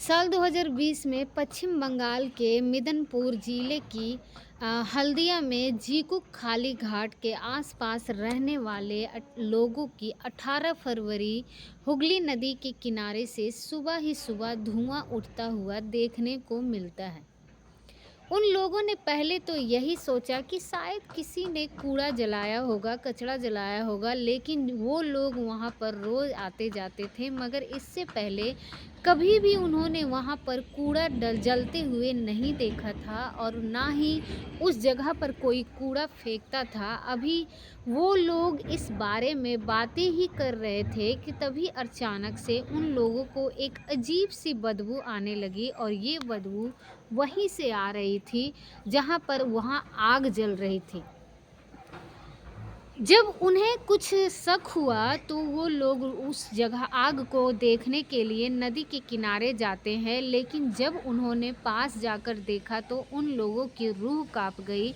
साल 2020 में पश्चिम बंगाल के मिदनपुर जिले की हल्दिया में जीकुक खाली घाट के आसपास रहने वाले लोगों की 18 फरवरी हुगली नदी के किनारे से सुबह ही सुबह धुआं उठता हुआ देखने को मिलता है। उन लोगों ने पहले तो यही सोचा कि शायद किसी ने कूड़ा जलाया होगा, कचरा जलाया होगा, लेकिन वो लोग वहाँ पर रोज़ आते जाते थे, मगर इससे पहले कभी भी उन्होंने वहाँ पर कूड़ा जलते हुए नहीं देखा था और ना ही उस जगह पर कोई कूड़ा फेंकता था। अभी वो लोग इस बारे में बातें ही कर रहे थे कि तभी अचानक से उन लोगों को एक अजीब सी बदबू आने लगी और ये बदबू वहीं से आ रही थी जहाँ पर वहाँ आग जल रही थी। जब उन्हें कुछ शक हुआ तो वो लोग उस जगह आग को देखने के लिए नदी के किनारे जाते हैं, लेकिन जब उन्होंने पास जाकर देखा तो उन लोगों की रूह कांप गई,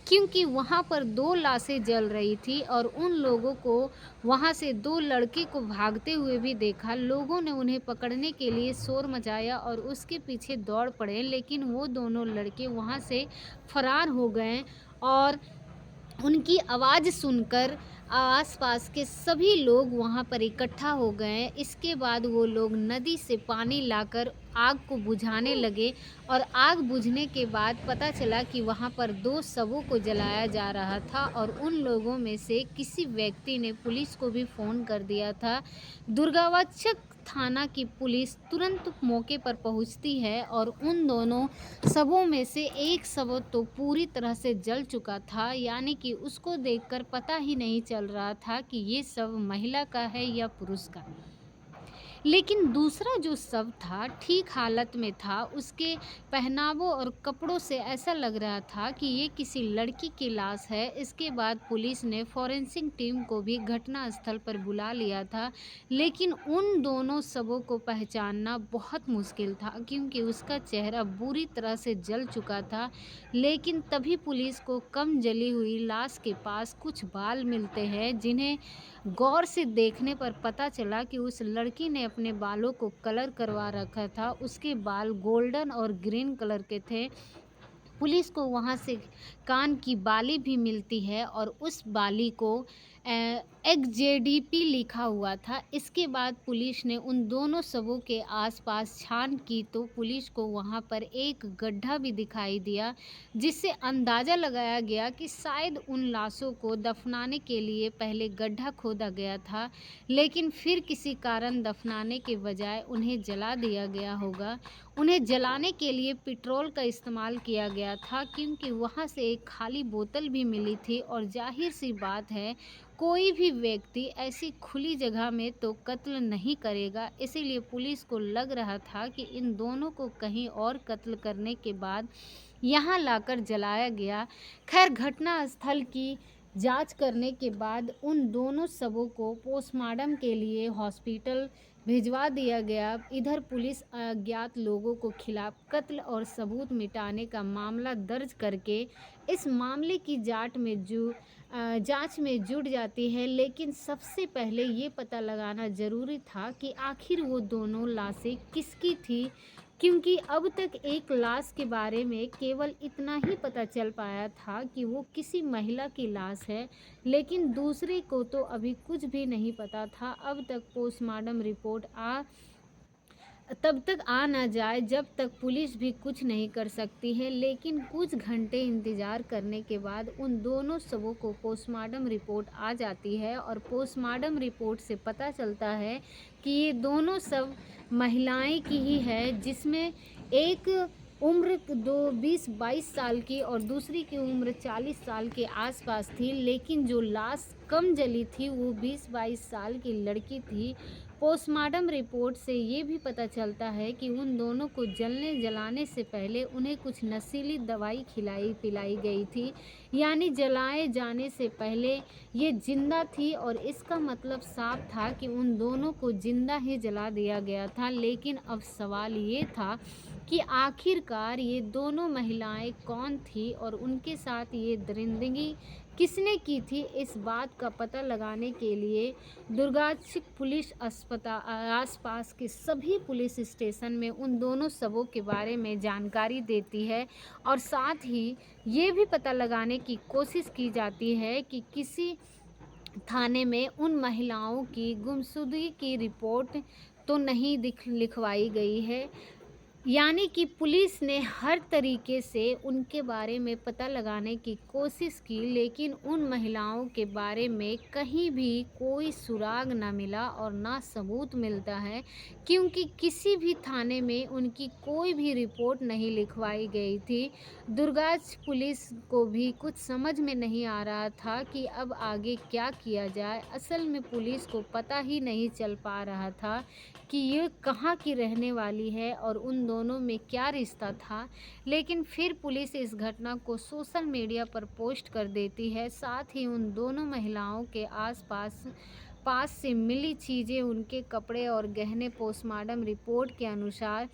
क्योंकि वहाँ पर 2 लाशें जल रही थी और उन लोगों को वहाँ से 2 लड़के को भागते हुए भी देखा। लोगों ने उन्हें पकड़ने के लिए शोर मचाया और उसके पीछे दौड़ पड़े, लेकिन वो दोनों लड़के वहाँ से फरार हो गए और उनकी आवाज़ सुनकर आसपास के सभी लोग वहाँ पर इकट्ठा हो गए। इसके बाद वो लोग नदी से पानी लाकर आग को बुझाने लगे और आग बुझने के बाद पता चला कि वहाँ पर 2 शवों को जलाया जा रहा था और उन लोगों में से किसी व्यक्ति ने पुलिस को भी फ़ोन कर दिया था। दुर्गावचक थाना की पुलिस तुरंत मौके पर पहुँचती है और उन दोनों शवों में से एक शव तो पूरी तरह से जल चुका था, यानी कि उसको देखकर पता ही नहीं चल रहा था कि ये शव महिला का है या पुरुष का। लेकिन दूसरा जो शव था ठीक हालत में था, उसके पहनावों और कपड़ों से ऐसा लग रहा था कि ये किसी लड़की की लाश है। इसके बाद पुलिस ने फॉरेंसिक टीम को भी घटनास्थल पर बुला लिया था, लेकिन उन दोनों शवों को पहचानना बहुत मुश्किल था क्योंकि उसका चेहरा बुरी तरह से जल चुका था। लेकिन तभी पुलिस को कम जली हुई लाश के पास कुछ बाल मिलते हैं, जिन्हें गौर से देखने पर पता चला कि उस लड़की ने अपने बालों को कलर करवा रखा था। उसके बाल गोल्डन और ग्रीन कलर के थे। पुलिस को वहाँ से कान की बाली भी मिलती है और उस बाली को एक्सजेडीपी लिखा हुआ था। इसके बाद पुलिस ने उन दोनों शवों के आसपास छान की तो पुलिस को वहाँ पर एक गड्ढा भी दिखाई दिया, जिससे अंदाज़ा लगाया गया कि शायद उन लाशों को दफनाने के लिए पहले गड्ढा खोदा गया था, लेकिन फिर किसी कारण दफनाने के बजाय उन्हें जला दिया गया होगा। उन्हें जलाने के लिए पेट्रोल का इस्तेमाल किया गया था क्योंकि वहाँ से एक खाली बोतल भी मिली थी और जाहिर सी बात है, कोई भी व्यक्ति ऐसी खुली जगह में तो कत्ल नहीं करेगा। इसीलिए पुलिस को लग रहा था कि इन दोनों को कहीं और कत्ल करने के बाद यहाँ लाकर जलाया गया। खैर, घटनास्थल की जांच करने के बाद उन दोनों शवों को पोस्टमार्टम के लिए हॉस्पिटल भिजवा दिया गया। इधर पुलिस अज्ञात लोगों को खिलाफ कत्ल और सबूत मिटाने का मामला दर्ज करके इस मामले की जांच में जुट जाती है, लेकिन सबसे पहले ये पता लगाना ज़रूरी था कि आखिर वो दोनों लाशें किसकी थी, क्योंकि अब तक एक लाश के बारे में केवल इतना ही पता चल पाया था कि वो किसी महिला की लाश है, लेकिन दूसरे को तो अभी कुछ भी नहीं पता था। अब तक पोस्टमार्टम रिपोर्ट तब तक आ ना जाए जब तक पुलिस भी कुछ नहीं कर सकती है, लेकिन कुछ घंटे इंतज़ार करने के बाद उन दोनों शवों को पोस्टमार्टम रिपोर्ट आ जाती है और पोस्टमार्टम रिपोर्ट से पता चलता है कि ये दोनों शव महिलाएं की ही है, जिसमें एक उम्र 20-22 साल की और दूसरी की उम्र 40 साल के आसपास थी, लेकिन जो लाश कम जली थी वो 20-22 साल की लड़की थी। पोस्टमार्टम रिपोर्ट से ये भी पता चलता है कि उन दोनों को जलाने से पहले उन्हें कुछ नशीली दवाई खिलाई पिलाई गई थी, यानी जलाए जाने से पहले ये जिंदा थी और इसका मतलब साफ था कि उन दोनों को जिंदा ही जला दिया गया था। लेकिन अब सवाल ये था कि आखिरकार ये दोनों महिलाएं कौन थी और उनके साथ ये दरिंदगी किसने की थी, इस बात का पता लगाने के लिए दुर्गावती पुलिस आसपास के सभी पुलिस स्टेशन में उन दोनों शवों के बारे में जानकारी देती है और साथ ही ये भी पता लगाने की कोशिश की जाती है कि किसी थाने में उन महिलाओं की गुमशुदगी की रिपोर्ट तो नहीं लिखवाई गई है। यानी कि पुलिस ने हर तरीके से उनके बारे में पता लगाने की कोशिश की, लेकिन उन महिलाओं के बारे में कहीं भी कोई सुराग ना मिला और ना सबूत मिलता है, क्योंकि किसी भी थाने में उनकी कोई भी रिपोर्ट नहीं लिखवाई गई थी। दुर्गावती पुलिस को भी कुछ समझ में नहीं आ रहा था कि अब आगे क्या किया जाए। असल में पुलिस को पता ही नहीं चल पा रहा था कि ये कहाँ की रहने वाली है और उन दोनों में क्या रिश्ता था। लेकिन फिर पुलिस इस घटना को सोशल मीडिया पर पोस्ट कर देती है। साथ ही उन दोनों महिलाओं के पास से मिली चीज़ें, उनके कपड़े और गहने पोस्टमार्टम रिपोर्ट के अनुसार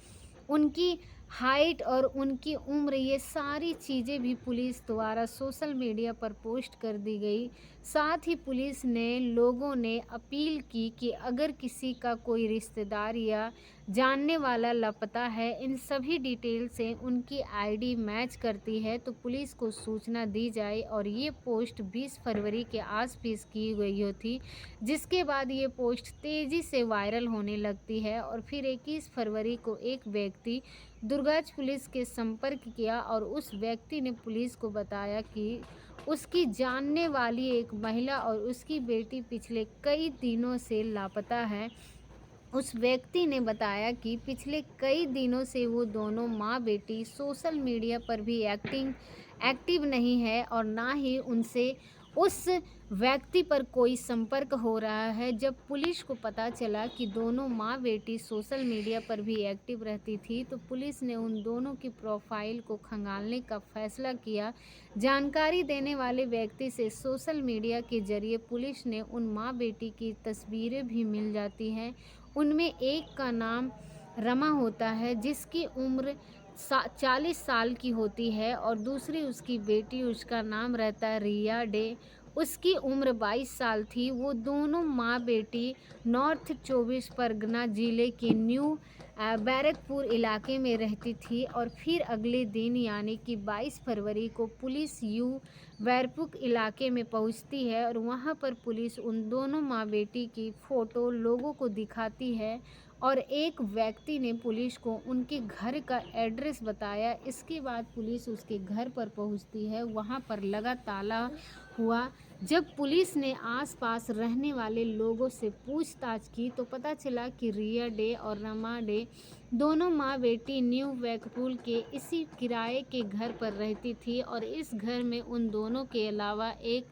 उनकी हाइट और उनकी उम्र, ये सारी चीज़ें भी पुलिस द्वारा सोशल मीडिया पर पोस्ट कर दी गई। साथ ही पुलिस ने लोगों ने अपील की कि अगर किसी का कोई रिश्तेदार या जानने वाला लापता है, इन सभी डिटेल से उनकी आईडी मैच करती है तो पुलिस को सूचना दी जाए। और ये पोस्ट 20 फरवरी के आसपास की गई थी, जिसके बाद ये पोस्ट तेज़ी से वायरल होने लगती है और फिर 21 फरवरी को एक व्यक्ति दुर्गावती पुलिस के संपर्क किया और उस व्यक्ति ने पुलिस को बताया कि उसकी जानने वाली एक महिला और उसकी बेटी पिछले कई दिनों से लापता है। उस व्यक्ति ने बताया कि पिछले कई दिनों से वो दोनों माँ बेटी सोशल मीडिया पर भी एक्टिव नहीं है और ना ही उनसे उस व्यक्ति पर कोई संपर्क हो रहा है। जब पुलिस को पता चला कि दोनों माँ बेटी सोशल मीडिया पर भी एक्टिव रहती थी तो पुलिस ने उन दोनों की प्रोफाइल को खंगालने का फैसला किया। जानकारी देने वाले व्यक्ति से सोशल मीडिया के जरिए पुलिस ने उन माँ बेटी की तस्वीरें भी मिल जाती हैं। उनमें एक का नाम रमा होता है, जिसकी उम्र 40 साल की होती है और दूसरी उसकी बेटी, उसका नाम रहता है रिया डे, उसकी उम्र 22 साल थी। वो दोनों माँ बेटी नॉर्थ 24 परगना ज़िले के न्यू बैरकपुर इलाके में रहती थी। और फिर अगले दिन यानी कि 22 फरवरी को पुलिस बैरकपुर इलाके में पहुंचती है और वहां पर पुलिस उन दोनों माँ बेटी की फ़ोटो लोगों को दिखाती है और एक व्यक्ति ने पुलिस को उनके घर का एड्रेस बताया। इसके बाद पुलिस उसके घर पर पहुंचती है, वहां पर लगा ताला हुआ। जब पुलिस ने आसपास रहने वाले लोगों से पूछताछ की तो पता चला कि रिया डे और रमा डे दोनों माँ बेटी न्यू बैरकपुर के इसी किराए के घर पर रहती थी और इस घर में उन दोनों के अलावा एक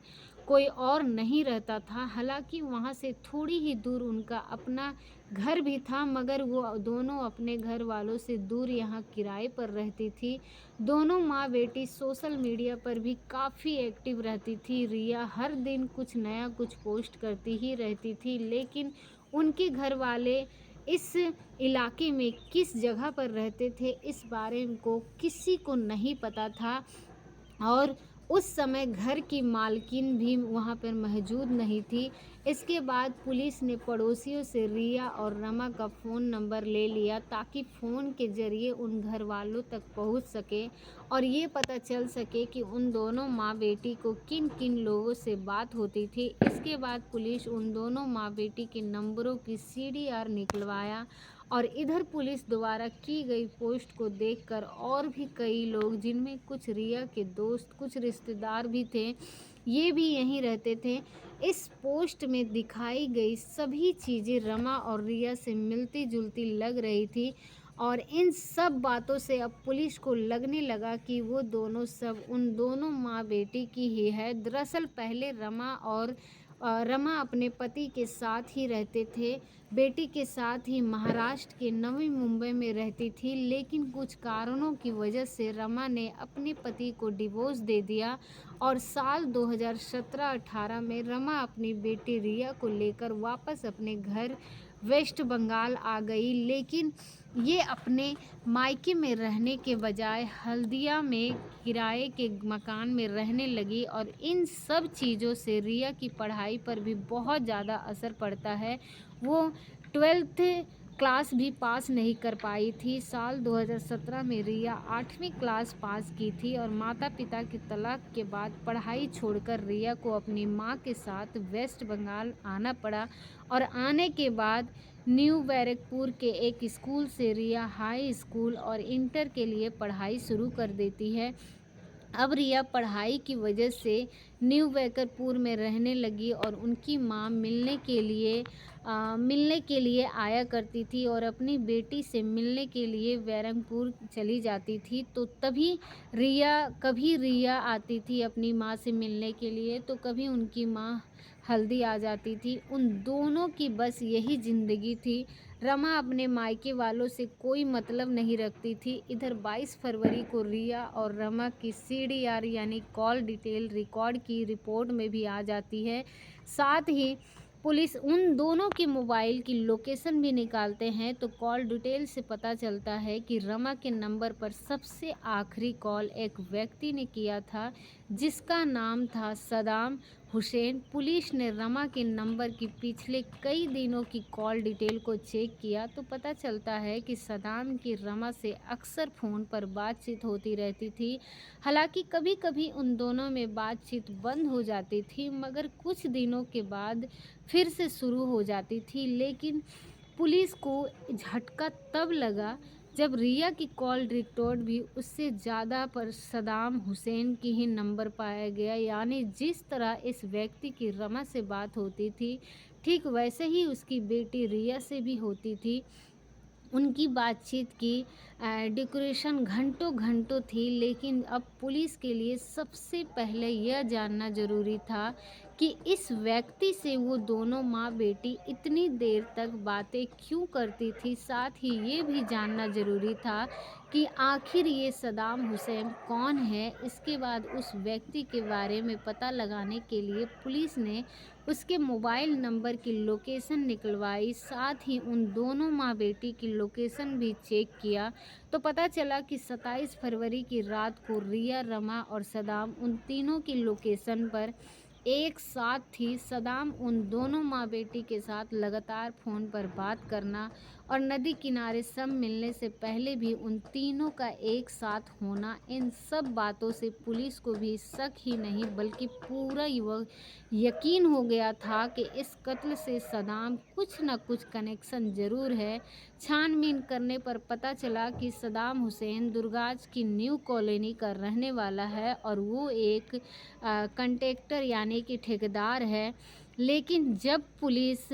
कोई और नहीं रहता था। हालांकि वहाँ से थोड़ी ही दूर उनका अपना घर भी था, मगर वो दोनों अपने घर वालों से दूर यहाँ किराए पर रहती थी। दोनों माँ बेटी सोशल मीडिया पर भी काफ़ी एक्टिव रहती थी। रिया हर दिन कुछ नया कुछ पोस्ट करती ही रहती थी, लेकिन उनके घर वाले इस इलाके में किस जगह पर रहते थे इस बारे में को किसी को नहीं पता था और उस समय घर की मालकिन भी वहाँ पर मौजूद नहीं थी। इसके बाद पुलिस ने पड़ोसियों से रिया और रमा का फ़ोन नंबर ले लिया ताकि फ़ोन के ज़रिए उन घर वालों तक पहुँच सके और ये पता चल सके कि उन दोनों माँ बेटी को किन किन लोगों से बात होती थी। इसके बाद पुलिस उन दोनों माँ बेटी के नंबरों की CDR निकलवाया और इधर पुलिस द्वारा की गई पोस्ट को देखकर और भी कई लोग, जिनमें कुछ रिया के दोस्त, कुछ रिश्तेदार भी थे, ये भी यहीं रहते थे, इस पोस्ट में दिखाई गई सभी चीज़ें रमा और रिया से मिलती जुलती लग रही थी। और इन सब बातों से अब पुलिस को लगने लगा कि वो दोनों सब उन दोनों माँ बेटी की ही है। दरअसल पहले रमा अपने पति के साथ ही रहते थे, बेटी के साथ ही महाराष्ट्र के नवी मुंबई में रहती थी, लेकिन कुछ कारणों की वजह से रमा ने अपने पति को डिवोर्स दे दिया और साल 2017-18 में रमा अपनी बेटी रिया को लेकर वापस अपने घर वेस्ट बंगाल आ गई, लेकिन ये अपने मायके में रहने के बजाय हल्दिया में किराए के मकान में रहने लगी और इन सब चीज़ों से रिया की पढ़ाई पर भी बहुत ज़्यादा असर पड़ता है। वो 12th क्लास भी पास नहीं कर पाई थी। साल 2017 में रिया 8वीं क्लास पास की थी और माता-पिता की तलाक के बाद पढ़ाई छोड़कर रिया को अपनी माँ के साथ वेस्ट बंगाल आना पड़ा और आने के बाद न्यू बैरकपुर के एक स्कूल से रिया हाई स्कूल और इंटर के लिए पढ़ाई शुरू कर देती है। अब रिया पढ़ाई की वजह से न्यू बैरकपुर में रहने लगी और उनकी माँ मिलने के लिए आया करती थी और अपनी बेटी से मिलने के लिए बैरकपुर चली जाती थी। तो तभी कभी रिया आती थी अपनी माँ से मिलने के लिए, तो कभी उनकी माँ हल्दी आ जाती थी। उन दोनों की बस यही ज़िंदगी थी। रमा अपने मायके वालों से कोई मतलब नहीं रखती थी। इधर 22 फरवरी को रिया और रमा की सीडीआर यानी कॉल डिटेल रिकॉर्ड की रिपोर्ट में भी आ जाती है। साथ ही पुलिस उन दोनों की मोबाइल की लोकेशन भी निकालते हैं, तो कॉल डिटेल से पता चलता है कि रमा के नंबर पर सबसे आखिरी कॉल एक व्यक्ति ने किया था जिसका नाम था सदाम हुसैन। पुलिस ने रमा के नंबर की पिछले कई दिनों की कॉल डिटेल को चेक किया तो पता चलता है कि सदाम की रमा से अक्सर फ़ोन पर बातचीत होती रहती थी। हालांकि कभी कभी उन दोनों में बातचीत बंद हो जाती थी, मगर कुछ दिनों के बाद फिर से शुरू हो जाती थी। लेकिन पुलिस को झटका तब लगा जब रिया की कॉल रिकॉर्ड भी उससे ज़्यादा पर सदाम हुसैन की ही नंबर पाया गया। यानी जिस तरह इस व्यक्ति की रमा से बात होती थी, ठीक वैसे ही उसकी बेटी रिया से भी होती थी। उनकी बातचीत की ड्यूरेशन घंटों घंटों थी। लेकिन अब पुलिस के लिए सबसे पहले यह जानना ज़रूरी था कि इस व्यक्ति से वो दोनों माँ बेटी इतनी देर तक बातें क्यों करती थी। साथ ही ये भी जानना ज़रूरी था कि आखिर ये सदाम हुसैन कौन है। इसके बाद उस व्यक्ति के बारे में पता लगाने के लिए पुलिस ने उसके मोबाइल नंबर की लोकेशन निकलवाई। साथ ही उन दोनों माँ बेटी की लोकेशन भी चेक किया तो पता चला कि 27 फरवरी की रात को रिया, रमा और सदाम उन तीनों की लोकेशन पर एक साथ थी। सदाम उन दोनों माँ बेटी के साथ लगातार फ़ोन पर बात करना और नदी किनारे सब मिलने से पहले भी उन तीनों का एक साथ होना, इन सब बातों से पुलिस को भी शक ही नहीं बल्कि पूरा यकीन हो गया था कि इस कत्ल से सदाम कुछ न कुछ कनेक्शन ज़रूर है। छानबीन करने पर पता चला कि सदाम हुसैन दुर्गाज की न्यू कॉलोनी का रहने वाला है और वो एक कंट्रैक्टर यानी कि ठेकेदार है। लेकिन जब पुलिस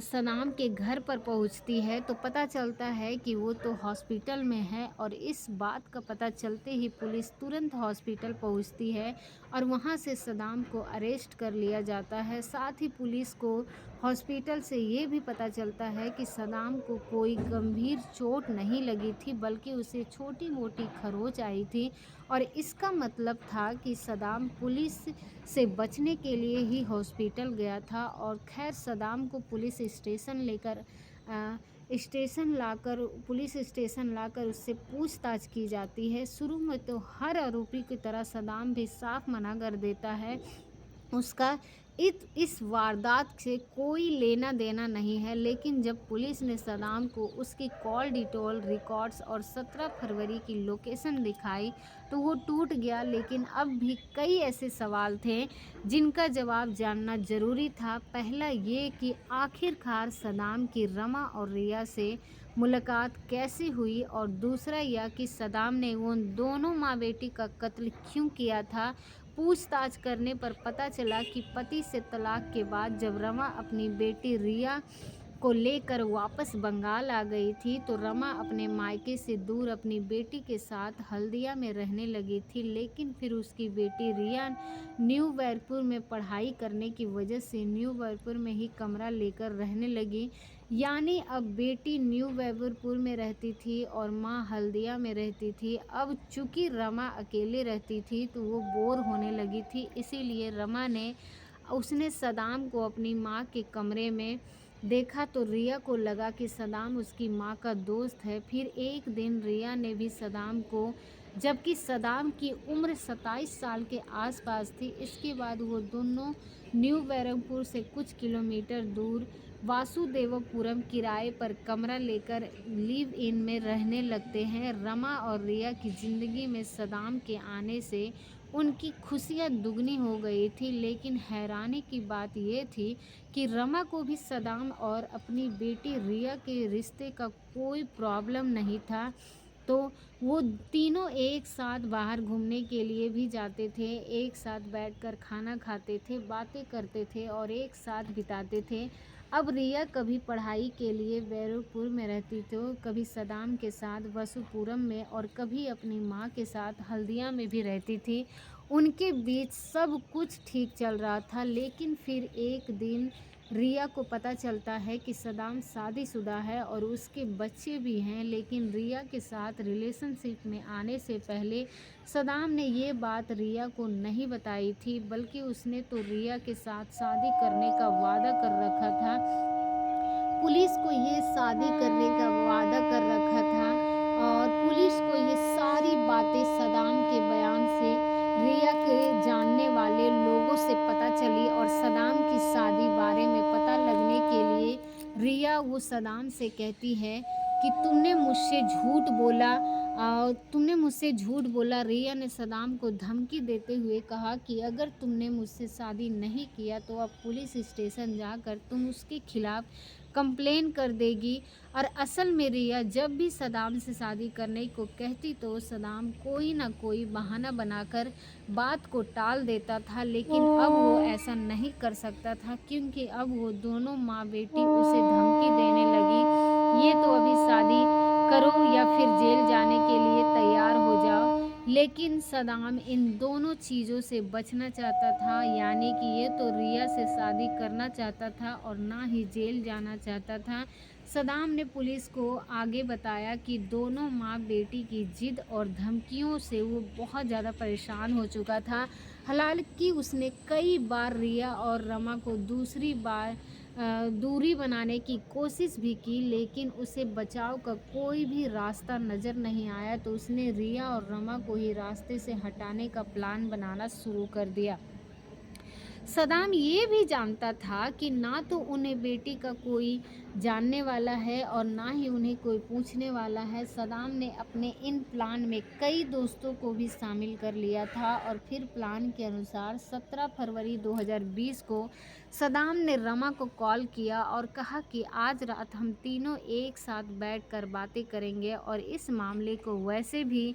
सदाम के घर पर पहुंचती है तो पता चलता है कि वो तो हॉस्पिटल में है और इस बात का पता चलते ही पुलिस तुरंत हॉस्पिटल पहुंचती है और वहां से सदाम को अरेस्ट कर लिया जाता है। साथ ही पुलिस को हॉस्पिटल से ये भी पता चलता है कि सदाम को कोई गंभीर चोट नहीं लगी थी बल्कि उसे छोटी मोटी खरोंच आई थी और इसका मतलब था कि सदाम पुलिस से बचने के लिए ही हॉस्पिटल गया था। और खैर सदाम को पुलिस स्टेशन लाकर उससे पूछताछ की जाती है। शुरू में तो हर आरोपी की तरह सदाम भी साफ मना कर देता है, उसका इस वारदात से कोई लेना देना नहीं है। लेकिन जब पुलिस ने सदाम को उसकी कॉल डिटेल रिकॉर्ड्स और 17 फरवरी की लोकेशन दिखाई तो वो टूट गया। लेकिन अब भी कई ऐसे सवाल थे जिनका जवाब जानना ज़रूरी था। पहला ये कि आखिरकार सदाम की रमा और रिया से मुलाकात कैसे हुई और दूसरा यह कि सदाम ने उन दोनों माँ बेटी का कत्ल क्यों किया था। पूछताछ करने पर पता चला कि पति से तलाक के बाद जब रमा अपनी बेटी रिया को लेकर वापस बंगाल आ गई थी तो रमा अपने मायके से दूर अपनी बेटी के साथ हल्दिया में रहने लगी थी। लेकिन फिर उसकी बेटी रिया न्यू बैरकपुर में पढ़ाई करने की वजह से न्यू बैरकपुर में ही कमरा लेकर रहने लगी। यानी अब बेटी न्यू बैरकपुर में रहती थी और माँ हल्दिया में रहती थी। अब चूंकि रमा अकेले रहती थी तो वो बोर होने लगी थी, इसीलिए रमा ने उसने सदाम को अपनी माँ के कमरे में देखा तो रिया को लगा कि सदाम उसकी माँ का दोस्त है। फिर एक दिन रिया ने भी सदाम को, जबकि सदाम की उम्र 27 साल के आसपास थी। इसके बाद वो दोनों न्यू बैरकपुर से कुछ किलोमीटर दूर वासुदेवपुरम किराए पर कमरा लेकर लिव इन में रहने लगते हैं। रमा और रिया की ज़िंदगी में सदाम के आने से उनकी खुशियाँ दुगनी हो गई थी। लेकिन हैरानी की बात ये थी कि रमा को भी सदाम और अपनी बेटी रिया के रिश्ते का कोई प्रॉब्लम नहीं था। तो वो तीनों एक साथ बाहर घूमने के लिए भी जाते थे, एक साथ बैठकर खाना खाते थे, बातें करते थे और एक साथ बिताते थे। अब रिया कभी पढ़ाई के लिए बैरकपुर में रहती तो कभी सदाम के साथ वसुपुरम में और कभी अपनी माँ के साथ हल्दिया में भी रहती थी। उनके बीच सब कुछ ठीक चल रहा था। लेकिन फिर एक दिन रिया को पता चलता है कि सदाम शादीशुदा है और उसके बच्चे भी हैं। लेकिन रिया के साथ रिलेशनशिप में आने से पहले सदाम ने ये बात रिया को नहीं बताई थी, बल्कि उसने तो रिया के साथ शादी करने का वादा कर रखा था। पुलिस को ये शादी करने का वादा कर रखा था और पुलिस को ये सारी बातें सदाम के बयान से रिया के जानने वाले लोगों से पता चली और सदाम की शादी बारे में पता लगने के लिए रिया वो सदाम से कहती है कि तुमने मुझसे झूठ बोला। रिया ने सदाम को धमकी देते हुए कहा कि अगर तुमने मुझसे शादी नहीं किया तो अब पुलिस स्टेशन जाकर तुम उसके खिलाफ कंप्लेन कर देगी। और असल में रिया जब भी सदाम से शादी करने को कहती तो सदाम कोई ना कोई बहाना बनाकर बात को टाल देता था। लेकिन अब वो ऐसा नहीं कर सकता था, क्योंकि अब वो दोनों माँ बेटी उसे धमकी देने लगी, ये तो अभी शादी करो या फिर जेल जाने के लिए तैयार हो जाओ। लेकिन सदाम इन दोनों चीज़ों से बचना चाहता था, यानी कि ये तो रिया से शादी करना चाहता था और ना ही जेल जाना चाहता था। सदाम ने पुलिस को आगे बताया कि दोनों माँ बेटी की जिद और धमकियों से वो बहुत ज़्यादा परेशान हो चुका था। हालांकि उसने कई बार रिया और रमा को दूसरी बार दूरी बनाने की कोशिश भी की, लेकिन उसे बचाव का कोई भी रास्ता नज़र नहीं आया। तो उसने रिया और रमा को ही रास्ते से हटाने का प्लान बनाना शुरू कर दिया। सदाम ये भी जानता था कि ना तो उन्हें बेटी का कोई जानने वाला है और ना ही उन्हें कोई पूछने वाला है। सदाम ने अपने इन प्लान में कई दोस्तों को भी शामिल कर लिया था और फिर प्लान के अनुसार 17 फरवरी 2020 को सदाम ने रमा को कॉल किया और कहा कि आज रात हम तीनों एक साथ बैठकर बातें करेंगे और इस मामले को वैसे भी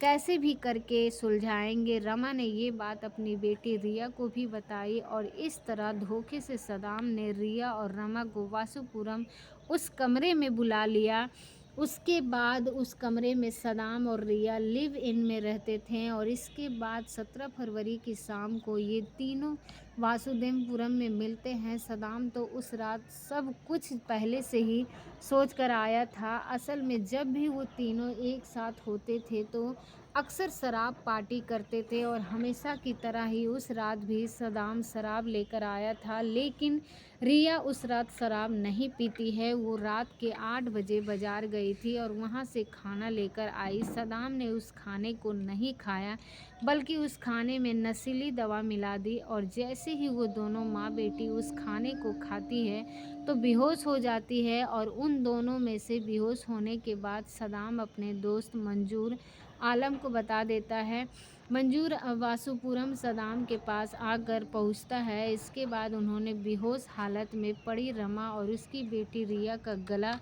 कैसे भी करके सुलझाएंगे। रमा ने ये बात अपनी बेटी रिया को भी बताई और इस तरह धोखे से सदाम ने रिया और रमा को वासुपुरम उस कमरे में बुला लिया। उसके बाद उस कमरे में सदाम और रिया लिव इन में रहते थे और इसके बाद 17 फरवरी की शाम को ये तीनों वासुदेवपुरम में मिलते हैं। सदाम तो उस रात सब कुछ पहले से ही सोच कर आया था। असल में जब भी वो तीनों एक साथ होते थे तो अक्सर शराब पार्टी करते थे और हमेशा की तरह ही उस रात भी सदाम शराब लेकर आया था। लेकिन रिया उस रात शराब नहीं पीती है। वो रात के 8 बजे बाजार गई थी और वहाँ से खाना लेकर आई। सदाम ने उस खाने को नहीं खाया, बल्कि उस खाने में नशीली दवा मिला दी और जैसे ही वो दोनों माँ बेटी उस खाने को खाती है तो बेहोश हो जाती है। और उन दोनों में से बेहोश होने के बाद सदाम अपने दोस्त मंजूर आलम को बता देता है। मंजूर वासुपुरम सदाम के पास आकर पहुंचता है। इसके बाद उन्होंने बेहोश हालत में पड़ी रमा और उसकी बेटी रिया का गला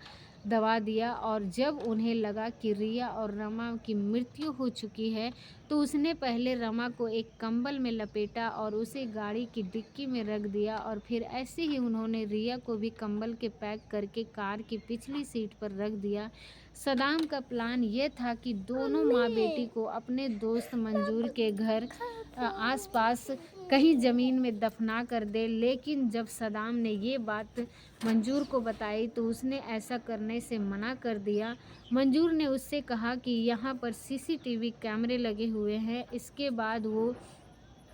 दबा दिया और जब उन्हें लगा कि रिया और रमा की मृत्यु हो चुकी है तो उसने पहले रमा को एक कंबल में लपेटा और उसे गाड़ी की डिक्की में रख दिया और फिर ऐसे ही उन्होंने रिया को भी कंबल के पैक करके कार की पिछली सीट पर रख दिया। सदाम का प्लान ये था कि दोनों माँ बेटी को अपने दोस्त मंजूर के घर आसपास कहीं ज़मीन में दफना कर दे। लेकिन जब सदाम ने ये बात मंजूर को बताई तो उसने ऐसा करने से मना कर दिया। मंजूर ने उससे कहा कि यहाँ पर सीसीटीवी कैमरे लगे हुए हैं। इसके बाद वो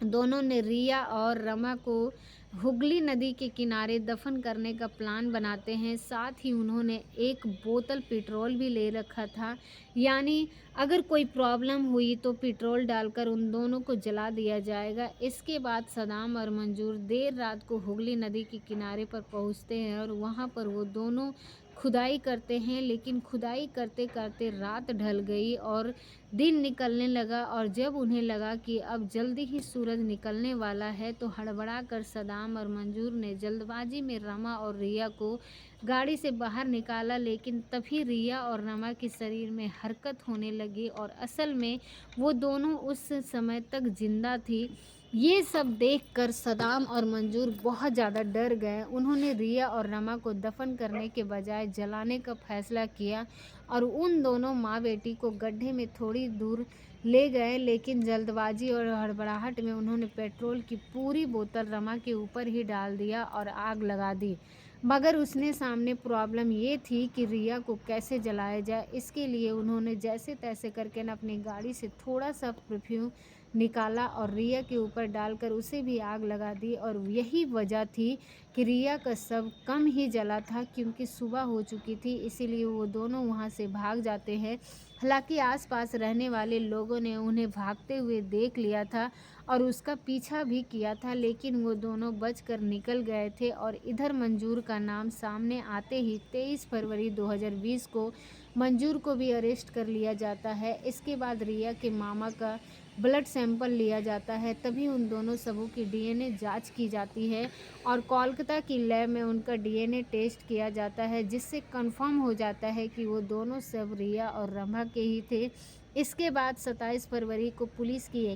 दोनों ने रिया और रमा को हुगली नदी के किनारे दफन करने का प्लान बनाते हैं। साथ ही उन्होंने एक बोतल पेट्रोल भी ले रखा था, यानी अगर कोई प्रॉब्लम हुई तो पेट्रोल डालकर उन दोनों को जला दिया जाएगा। इसके बाद सदाम और मंजूर देर रात को हुगली नदी के किनारे पर पहुंचते हैं और वहां पर वो दोनों खुदाई करते हैं, लेकिन खुदाई करते करते रात ढल गई और दिन निकलने लगा। और जब उन्हें लगा कि अब जल्दी ही सूरज निकलने वाला है, तो हड़बड़ाकर सदाम और मंजूर ने जल्दबाजी में रमा और रिया को गाड़ी से बाहर निकाला, लेकिन तभी रिया और रमा के शरीर में हरकत होने लगी और असल में वो दोनों उस समय तक जिंदा थी। ये सब देखकर सदाम और मंजूर बहुत ज़्यादा डर गए। उन्होंने रिया और रमा को दफन करने के बजाय जलाने का फैसला किया और उन दोनों माँ बेटी को गड्ढे में थोड़ी दूर ले गए, लेकिन जल्दबाजी और हड़बड़ाहट में उन्होंने पेट्रोल की पूरी बोतल रमा के ऊपर ही डाल दिया और आग लगा दी। मगर उसने सामने प्रॉब्लम ये थी कि रिया को कैसे जलाया जाए। इसके लिए उन्होंने जैसे तैसे करके न अपनी गाड़ी से थोड़ा सा परफ्यूम निकाला और रिया के ऊपर डालकर उसे भी आग लगा दी। और यही वजह थी कि रिया का शव कम ही जला था, क्योंकि सुबह हो चुकी थी, इसीलिए वो दोनों वहाँ से भाग जाते हैं। हालांकि आसपास रहने वाले लोगों ने उन्हें भागते हुए देख लिया था और उसका पीछा भी किया था, लेकिन वो दोनों बचकर निकल गए थे। और इधर मंजूर का नाम सामने आते ही 23 फरवरी 2020 को मंजूर को भी अरेस्ट कर लिया जाता है। इसके बाद रिया के मामा का ब्लड सैंपल लिया जाता है, तभी उन दोनों सबों की डीएनए जांच की जाती है और कोलकाता की लैब में उनका डीएनए टेस्ट किया जाता है, जिससे कंफर्म हो जाता है कि वो दोनों सब रिया और रमा के ही थे। इसके बाद 27 फरवरी को पुलिस की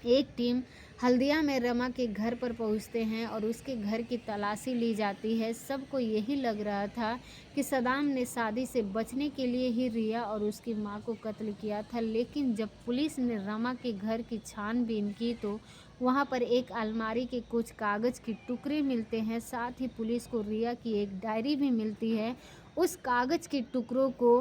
एक टीम हल्दिया में रमा के घर पर पहुंचते हैं और उसके घर की तलाशी ली जाती है। सबको यही लग रहा था कि सदाम ने शादी से बचने के लिए ही रिया और उसकी मां को कत्ल किया था, लेकिन जब पुलिस ने रमा के घर की छानबीन की तो वहां पर एक अलमारी के कुछ कागज़ के टुकड़े मिलते हैं। साथ ही पुलिस को रिया की एक डायरी भी मिलती है। उस कागज़ के टुकड़ों को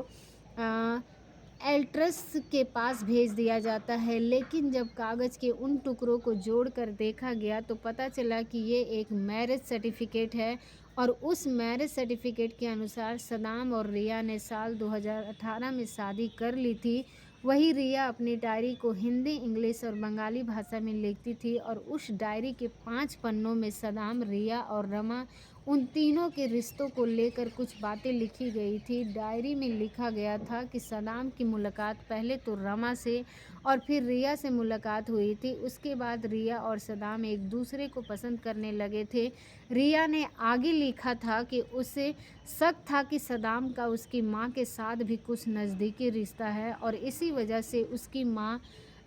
एल्ट्रस के पास भेज दिया जाता है, लेकिन जब कागज़ के उन टुकड़ों को जोड़कर देखा गया तो पता चला कि ये एक मैरिज सर्टिफिकेट है और उस मैरिज सर्टिफिकेट के अनुसार सदाम और रिया ने साल 2018 में शादी कर ली थी। वही रिया अपनी डायरी को हिंदी, इंग्लिश और बंगाली भाषा में लिखती थी और उस डायरी के 5 पन्नों में सदाम, रिया और रमा उन तीनों के रिश्तों को लेकर कुछ बातें लिखी गई थी। डायरी में लिखा गया था कि सदाम की मुलाकात पहले तो रमा से और फिर रिया से मुलाकात हुई थी। उसके बाद रिया और सदाम एक दूसरे को पसंद करने लगे थे। रिया ने आगे लिखा था कि उसे शक था कि सदाम का उसकी मां के साथ भी कुछ नज़दीकी रिश्ता है और इसी वजह से उसकी मां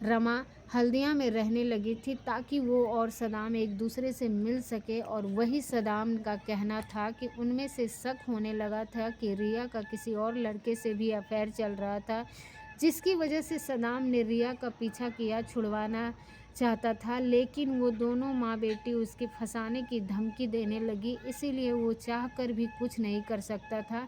रमा हल्दिया में रहने लगी थी ताकि वो और सदाम एक दूसरे से मिल सके। और वही सदाम का कहना था कि उनमें से शक होने लगा था कि रिया का किसी और लड़के से भी अफेयर चल रहा था, जिसकी वजह से सदाम ने रिया का पीछा किया, छुड़वाना चाहता था, लेकिन वो दोनों माँ बेटी उसके फंसाने की धमकी देने लगी, इसीलिए वो चाहकर भी कुछ नहीं कर सकता था।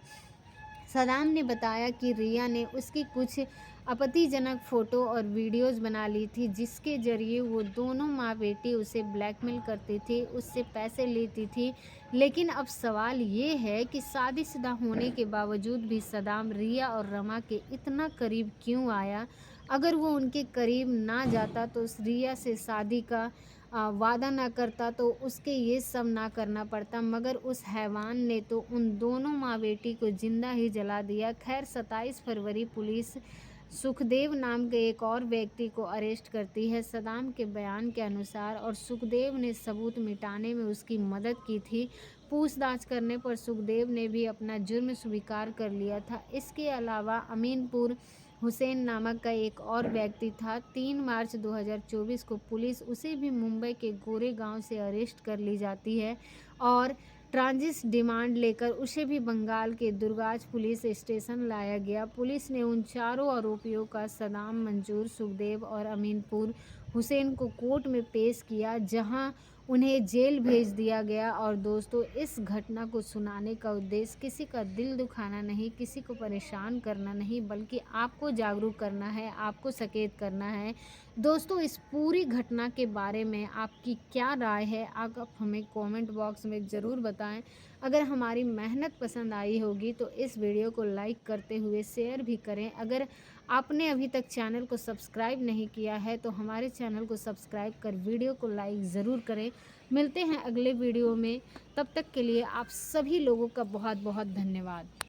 सदाम ने बताया कि रिया ने उसकी कुछ आपत्तिजनक फ़ोटो और वीडियोज़ बना ली थी, जिसके ज़रिए वो दोनों माँ बेटी उसे ब्लैकमेल करती थी, उससे पैसे लेती थी। लेकिन अब सवाल ये है कि शादीशुदा होने के बावजूद भी सदाम रिया और रमा के इतना करीब क्यों आया? अगर वो उनके करीब ना जाता तो रिया से शादी का वादा ना करता तो उसके ये सब ना करना पड़ता, मगर उस हैवान ने तो उन दोनों माँ बेटी को जिंदा ही जला दिया। खैर 27 फरवरी पुलिस सुखदेव नाम के एक और व्यक्ति को अरेस्ट करती है सदाम के बयान के अनुसार, और सुखदेव ने सबूत मिटाने में उसकी मदद की थी। पूछताछ करने पर सुखदेव ने भी अपना जुर्म स्वीकार कर लिया था। इसके अलावा अमीनपुर हुसैन नामक का एक और व्यक्ति था। 3 मार्च 2024 को पुलिस उसे भी मुंबई के गोरेगांव से अरेस्ट कर ली जाती है और ट्रांजिट डिमांड लेकर उसे भी बंगाल के दुर्गाज पुलिस स्टेशन लाया गया। पुलिस ने उन चारों आरोपियों का सदाम, मंजूर, सुखदेव और अमीनपुर हुसैन को कोर्ट में पेश किया, जहां उन्हें जेल भेज दिया गया। और दोस्तों, इस घटना को सुनाने का उद्देश्य किसी का दिल दुखाना नहीं, किसी को परेशान करना नहीं, बल्कि आपको जागरूक करना है, आपको सचेत करना है। दोस्तों, इस पूरी घटना के बारे में आपकी क्या राय है? आप हमें कमेंट बॉक्स में ज़रूर बताएं। अगर हमारी मेहनत पसंद आई होगी तो इस वीडियो को लाइक करते हुए शेयर भी करें। अगर आपने अभी तक चैनल को सब्सक्राइब नहीं किया है तो हमारे चैनल को सब्सक्राइब कर वीडियो को लाइक ज़रूर करें। मिलते हैं अगले वीडियो में, तब तक के लिए आप सभी लोगों का बहुत बहुत धन्यवाद।